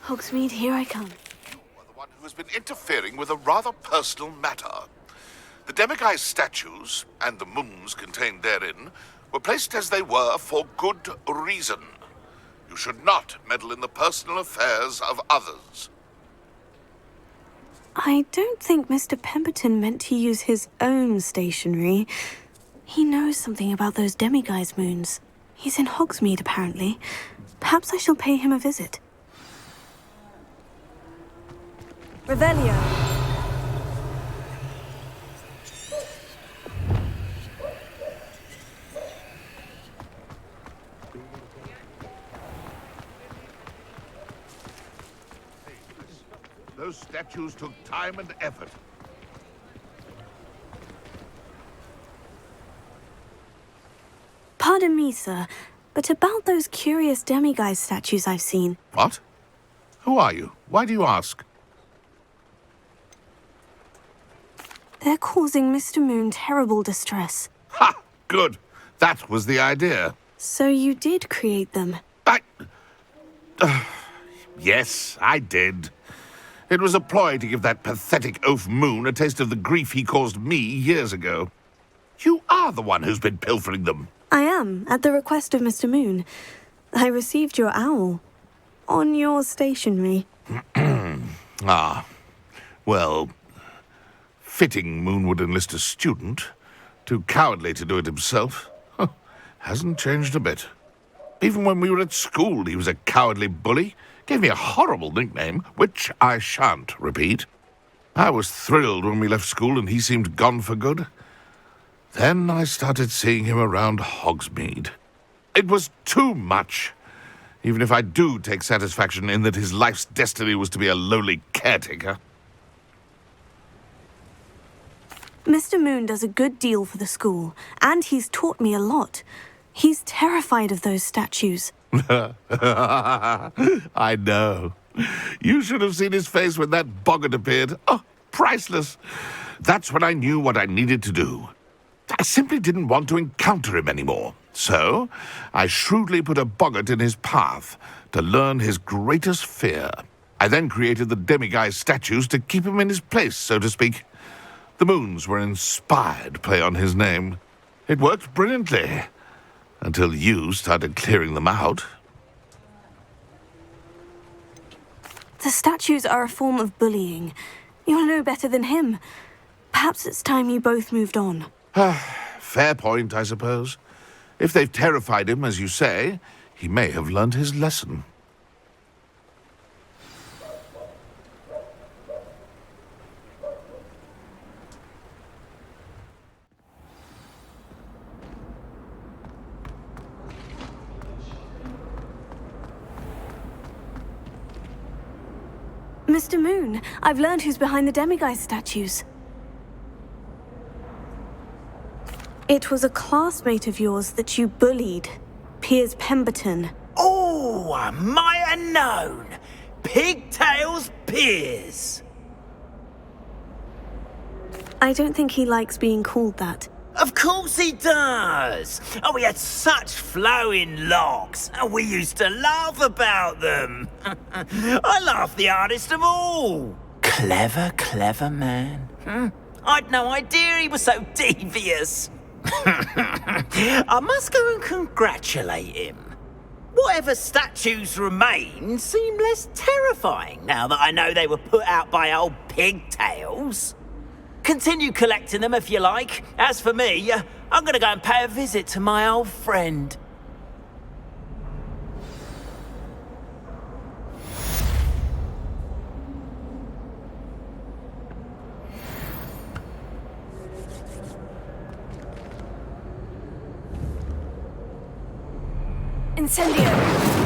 Hogsmeade, here I come. You are the one who has been interfering with a rather personal matter. The Demiguise statues, and the moons contained therein, were placed as they were for good reason. You should not meddle in the personal affairs of others. I don't think Mr. Pemberton meant to use his own stationery. He knows something about those Demiguise moons. He's in Hogsmeade, apparently. Perhaps I shall pay him a visit. Revelio. Those statues took time and effort. Pardon me, sir, but about those curious Demiguise statues I've seen. What? Who are you? Why do you ask? They're causing Mr. Moon terrible distress. Ha! Good. That was the idea. So you did create them? Yes, I did. It was a ploy to give that pathetic oaf Moon a taste of the grief he caused me years ago. You are the one who's been pilfering them. I am, at the request of Mr. Moon. I received your owl. On your stationery. Ah. Well, fitting Moon would enlist a student. Too cowardly to do it himself. Hasn't changed a bit. Even when we were at school, he was a cowardly bully. Gave me a horrible nickname, which I shan't repeat. I was thrilled when we left school and he seemed gone for good. Then I started seeing him around Hogsmeade. It was too much. Even if I do take satisfaction in that his life's destiny was to be a lowly caretaker. Mr. Moon does a good deal for the school, and he's taught me a lot. He's terrified of those statues. I know. You should have seen his face when that boggart appeared. Oh, priceless. That's when I knew what I needed to do. I simply didn't want to encounter him anymore. So, I shrewdly put a boggart in his path to learn his greatest fear. I then created the Demiguise statues to keep him in his place, so to speak. The moons were an inspired play on his name. It worked brilliantly. Until you started clearing them out. The statues are a form of bullying. You're no better than him. Perhaps it's time you both moved on. Fair point, I suppose. If they've terrified him, as you say, he may have learned his lesson. Mr. Moon, I've learned who's behind the Demiguise statues. It was a classmate of yours that you bullied, Piers Pemberton. Oh, I might have known. Pigtails Piers. I don't think he likes being called that. Of course he does. Oh, we had such flowing locks, and we used to laugh about them. I laughed the hardest of all. Clever, clever man. I'd no idea he was so devious. I must go and congratulate him. Whatever statues remain seem less terrifying now that I know they were put out by old pigtails. Continue collecting them if you like. As for me, I'm going to go and pay a visit to my old friend. Incendio!